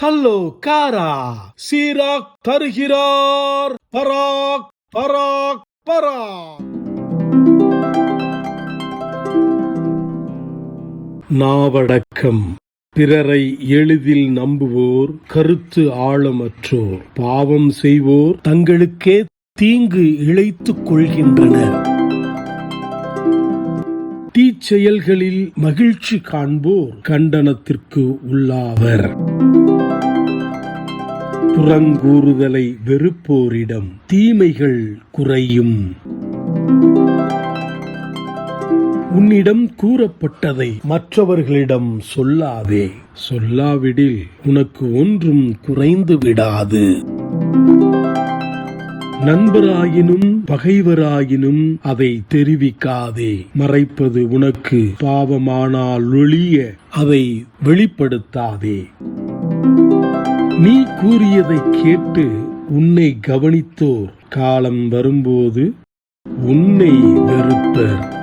Hello காரா, சீராக் தருகிறார் பராக் பராக் பராக். நாவடக்கம். பிறரை எளிதில் நம்புவோர் கருத்து ஆழமற்றோர், பாவம் செய்வோர் தங்களுக்கே தீங்கு இழைத்துக் கொள்கின்றனர். தீச்செயல்களில் மகிழ்ச்சி காண்போர் கண்டனத்திற்கு உள்ளாவர். புறங்கூறுதலை வெறுப்போரிடம் தீமைகள் குறையும். உன்னிடம் கூறப்பட்டதை மற்றவர்களிடம் சொல்லாதே, சொல்லாவிடில் உனக்கு ஒன்றும் குறைந்து விடாது. நண்பராயினும் பகைவராயினும் அதை தெரிவிக்காதே, மறைப்பது உனக்கு பாவமானால் ஒழிய அதை வெளிப்படுத்தாதே. நீ கூறியதை கேட்டு உன்னை கவனித்தோர் காலம் வரும்போது உன்னை வெறுப்பர்.